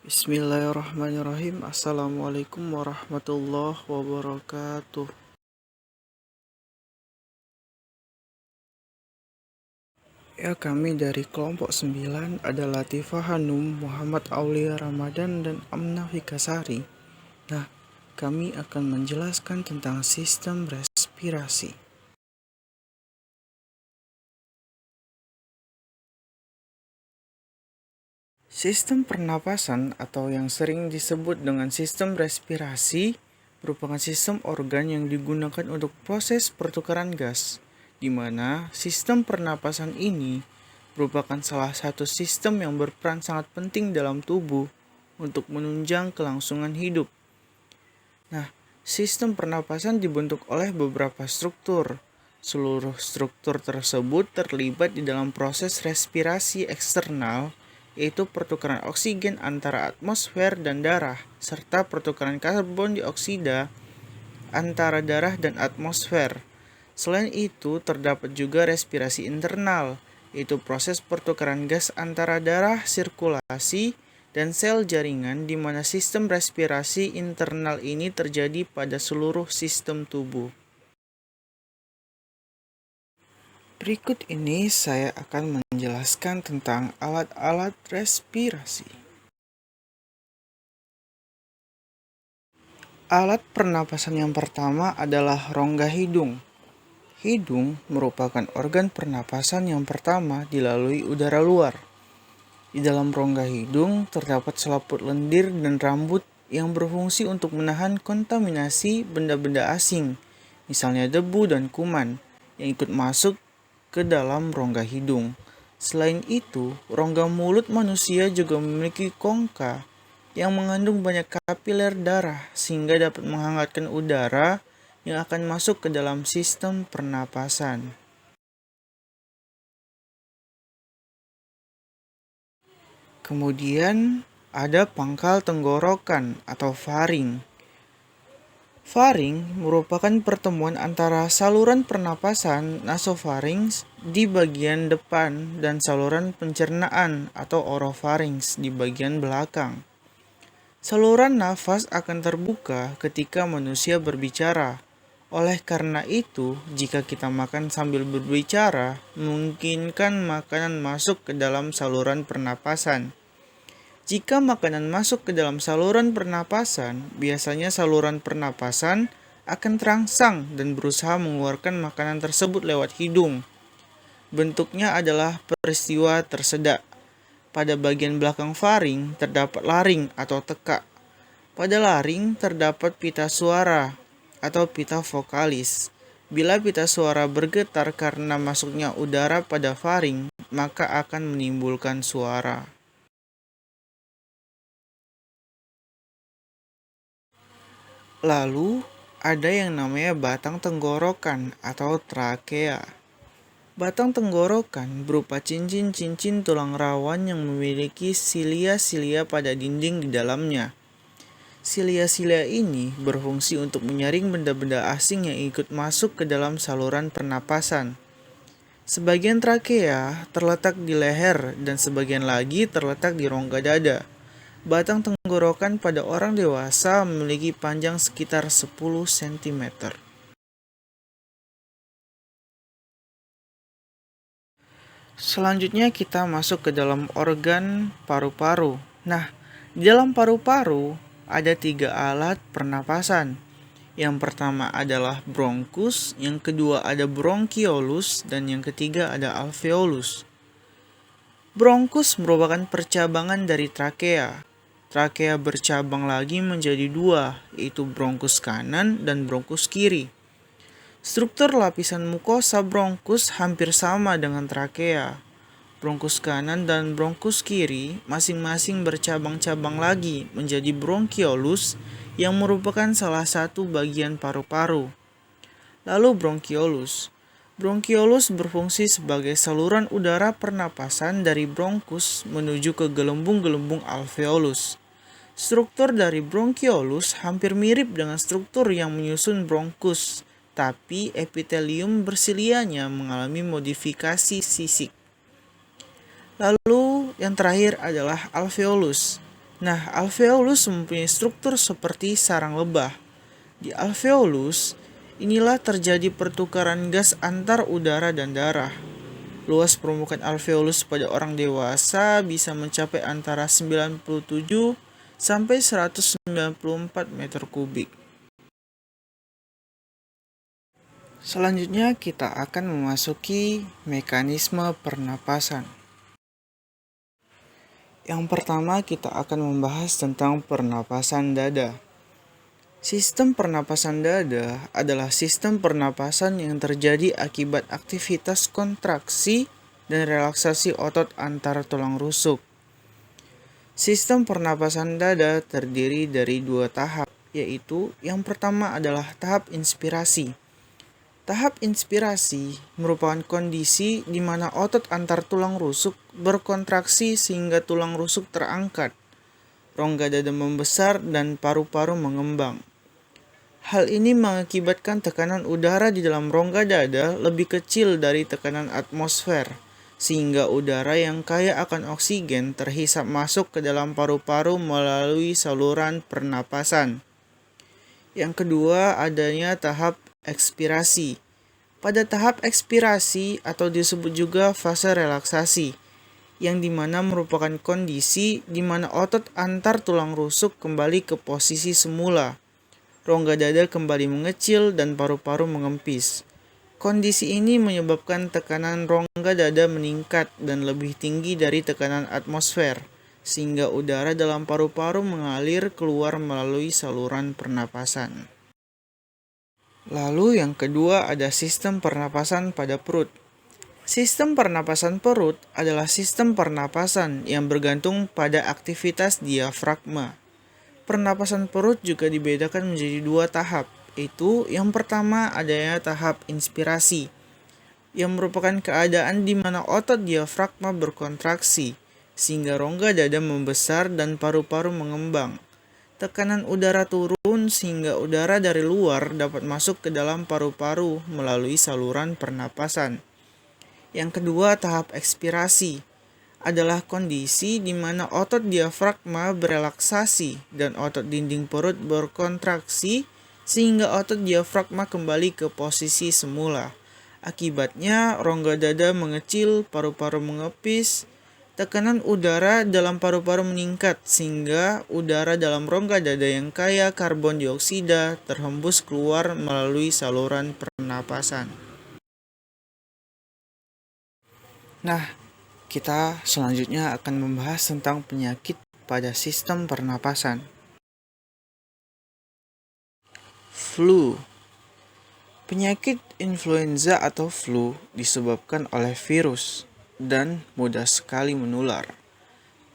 Bismillahirrahmanirrahim. Assalamualaikum warahmatullahi wabarakatuh. Ya, kami dari kelompok 9 ada Latifah Hanum, Muhammad Aulia Ramadan, dan Amna Fikasari. Nah, kami akan menjelaskan tentang sistem respirasi. Sistem pernapasan atau yang sering disebut dengan sistem respirasi merupakan sistem organ yang digunakan untuk proses pertukaran gas, di mana sistem pernapasan ini merupakan salah satu sistem yang berperan sangat penting dalam tubuh untuk menunjang kelangsungan hidup. Nah, sistem pernapasan dibentuk oleh beberapa struktur. Seluruh struktur tersebut terlibat di dalam proses respirasi eksternal, yaitu pertukaran oksigen antara atmosfer dan darah, serta pertukaran karbon dioksida antara darah dan atmosfer. Selain itu, terdapat juga respirasi internal, yaitu proses pertukaran gas antara darah, sirkulasi, dan sel jaringan di mana sistem respirasi internal ini terjadi pada seluruh sistem tubuh. Berikut ini saya akan menjelaskan tentang alat-alat respirasi. Alat pernapasan yang pertama adalah rongga hidung. Hidung merupakan organ pernapasan yang pertama dilalui udara luar. Di dalam rongga hidung terdapat selaput lendir dan rambut yang berfungsi untuk menahan kontaminasi benda-benda asing, misalnya debu dan kuman, yang ikut masuk ke dalam rongga hidung. Selain itu, rongga mulut manusia juga memiliki kongka yang mengandung banyak kapiler darah sehingga dapat menghangatkan udara yang akan masuk ke dalam sistem pernapasan. Kemudian ada pangkal tenggorokan atau faring. Faring merupakan pertemuan antara saluran pernapasan nasofarinks di bagian depan dan saluran pencernaan atau orofarinks di bagian belakang. Saluran nafas akan terbuka ketika manusia berbicara. Oleh karena itu, jika kita makan sambil berbicara, memungkinkan makanan masuk ke dalam saluran pernapasan. Jika makanan masuk ke dalam saluran pernapasan, biasanya saluran pernapasan akan terangsang dan berusaha mengeluarkan makanan tersebut lewat hidung. Bentuknya adalah peristiwa tersedak. Pada bagian belakang faring terdapat laring atau tekak. Pada laring terdapat pita suara atau pita vokalis. Bila pita suara bergetar karena masuknya udara pada faring, maka akan menimbulkan suara. Lalu, ada yang namanya batang tenggorokan atau trakea. Batang tenggorokan berupa cincin-cincin tulang rawan yang memiliki silia-silia pada dinding di dalamnya. Silia-silia ini berfungsi untuk menyaring benda-benda asing yang ikut masuk ke dalam saluran pernapasan. Sebagian trakea terletak di leher dan sebagian lagi terletak di rongga dada. Batang tenggorokan pada orang dewasa memiliki panjang sekitar 10 cm. Selanjutnya kita masuk ke dalam organ paru-paru. Nah, di dalam paru-paru ada 3 alat pernapasan. Yang pertama adalah bronkus, yang kedua ada bronkiolus, dan yang ketiga ada alveolus. Bronkus merupakan percabangan dari trakea. Trakea bercabang lagi menjadi 2, yaitu bronkus kanan dan bronkus kiri. Struktur lapisan mukosa bronkus hampir sama dengan trakea. Bronkus kanan dan bronkus kiri masing-masing bercabang-cabang lagi menjadi bronkiolus yang merupakan salah satu bagian paru-paru. Lalu bronkiolus. Bronkiolus berfungsi sebagai saluran udara pernapasan dari bronkus menuju ke gelembung-gelembung alveolus. Struktur dari bronkiolus hampir mirip dengan struktur yang menyusun bronkus, tapi epitelium bersilianya mengalami modifikasi sisik. Lalu yang terakhir adalah alveolus. Nah, alveolus mempunyai struktur seperti sarang lebah. Di alveolus, inilah terjadi pertukaran gas antar udara dan darah. Luas permukaan alveolus pada orang dewasa bisa mencapai antara 97 sampai 194 meter kubik. Selanjutnya kita akan memasuki mekanisme pernapasan. Yang pertama kita akan membahas tentang pernapasan dada. Sistem pernapasan dada adalah sistem pernapasan yang terjadi akibat aktivitas kontraksi dan relaksasi otot antar tulang rusuk. Sistem pernapasan dada terdiri dari 2 tahap, yaitu yang pertama adalah tahap inspirasi. Tahap inspirasi merupakan kondisi di mana otot antar tulang rusuk berkontraksi sehingga tulang rusuk terangkat, rongga dada membesar, dan paru-paru mengembang. Hal ini mengakibatkan tekanan udara di dalam rongga dada lebih kecil dari tekanan atmosfer, sehingga udara yang kaya akan oksigen terhisap masuk ke dalam paru-paru melalui saluran pernapasan. Yang kedua, adanya tahap ekspirasi. Pada tahap ekspirasi atau disebut juga fase relaksasi, yang dimana merupakan kondisi di mana otot antar tulang rusuk kembali ke posisi semula. Rongga dada kembali mengecil dan paru-paru mengempis. Kondisi ini menyebabkan tekanan rongga dada meningkat dan lebih tinggi dari tekanan atmosfer, sehingga udara dalam paru-paru mengalir keluar melalui saluran pernapasan. Lalu yang kedua ada sistem pernapasan pada perut. Sistem pernapasan perut adalah sistem pernapasan yang bergantung pada aktivitas diafragma. Pernapasan perut juga dibedakan menjadi 2 tahap, yaitu yang pertama adanya tahap inspirasi, yang merupakan keadaan di mana otot diafragma berkontraksi, sehingga rongga dada membesar dan paru-paru mengembang. Tekanan udara turun sehingga udara dari luar dapat masuk ke dalam paru-paru melalui saluran pernapasan. Yang kedua, tahap ekspirasi adalah kondisi di mana otot diafragma berelaksasi dan otot dinding perut berkontraksi sehingga otot diafragma kembali ke posisi semula. Akibatnya, rongga dada mengecil, paru-paru mengepis, tekanan udara dalam paru-paru meningkat sehingga udara dalam rongga dada yang kaya karbon dioksida terhembus keluar melalui saluran pernapasan. Nah, kita selanjutnya akan membahas tentang penyakit pada sistem pernapasan. Flu. Penyakit influenza atau flu disebabkan oleh virus dan mudah sekali menular.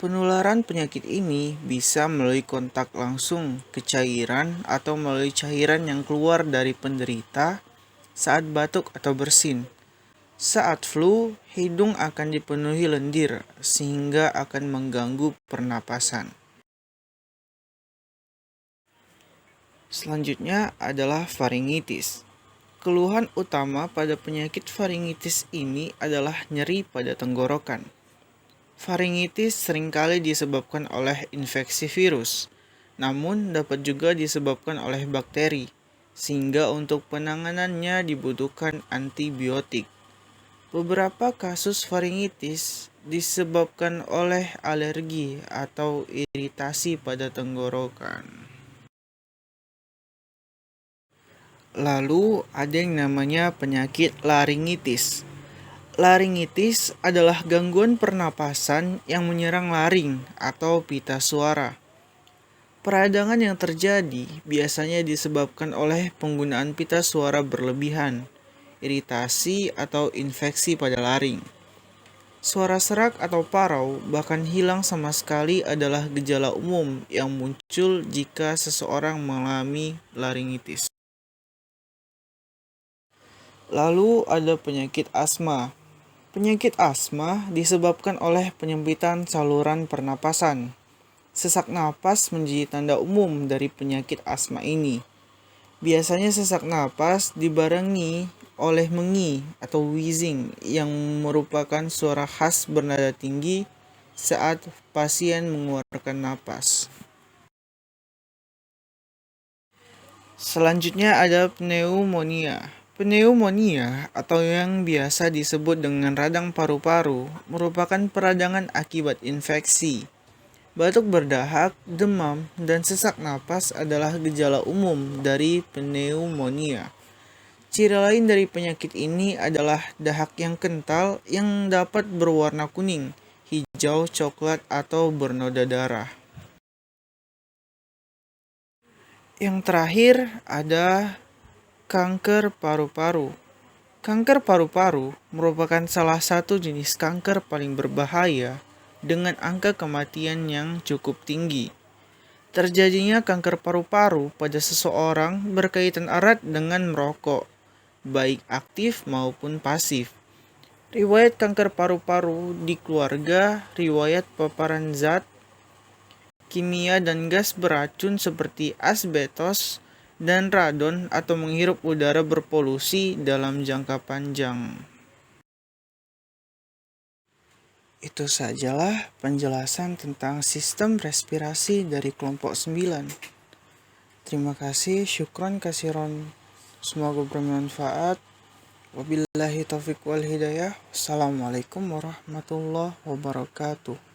Penularan penyakit ini bisa melalui kontak langsung ke cairan atau melalui cairan yang keluar dari penderita saat batuk atau bersin. Saat flu, hidung akan dipenuhi lendir sehingga akan mengganggu pernapasan. Selanjutnya adalah faringitis. Keluhan utama pada penyakit faringitis ini adalah nyeri pada tenggorokan. Faringitis seringkali disebabkan oleh infeksi virus, namun dapat juga disebabkan oleh bakteri, sehingga untuk penanganannya dibutuhkan antibiotik. Beberapa kasus faringitis disebabkan oleh alergi atau iritasi pada tenggorokan. Lalu ada yang namanya penyakit laringitis. Laringitis adalah gangguan pernapasan yang menyerang laring atau pita suara. Peradangan yang terjadi biasanya disebabkan oleh penggunaan pita suara berlebihan, iritasi atau infeksi pada laring. Suara serak atau parau bahkan hilang sama sekali adalah gejala umum yang muncul jika seseorang mengalami laringitis. Lalu ada penyakit asma. Penyakit asma disebabkan oleh penyempitan saluran pernapasan. Sesak napas menjadi tanda umum dari penyakit asma ini. Biasanya sesak napas dibarengi oleh mengi atau wheezing yang merupakan suara khas bernada tinggi saat pasien mengeluarkan napas. Selanjutnya ada pneumonia. Pneumonia atau yang biasa disebut dengan radang paru-paru merupakan peradangan akibat infeksi. Batuk berdahak, demam, dan sesak napas adalah gejala umum dari pneumonia. Ciri lain dari penyakit ini adalah dahak yang kental yang dapat berwarna kuning, hijau, coklat, atau bernoda darah. Yang terakhir ada kanker paru-paru. Kanker paru-paru merupakan salah satu jenis kanker paling berbahaya dengan angka kematian yang cukup tinggi. Terjadinya kanker paru-paru pada seseorang berkaitan erat dengan merokok, baik aktif maupun pasif. Riwayat kanker paru-paru di keluarga, riwayat paparan zat, kimia dan gas beracun seperti asbestos dan radon atau menghirup udara berpolusi dalam jangka panjang. Itu sajalah penjelasan tentang sistem respirasi dari kelompok 9. Terima kasih, syukran kasiron. Semoga bermanfaat. Wabillahi taufiq wal hidayah. Assalamualaikum warahmatullahi wabarakatuh.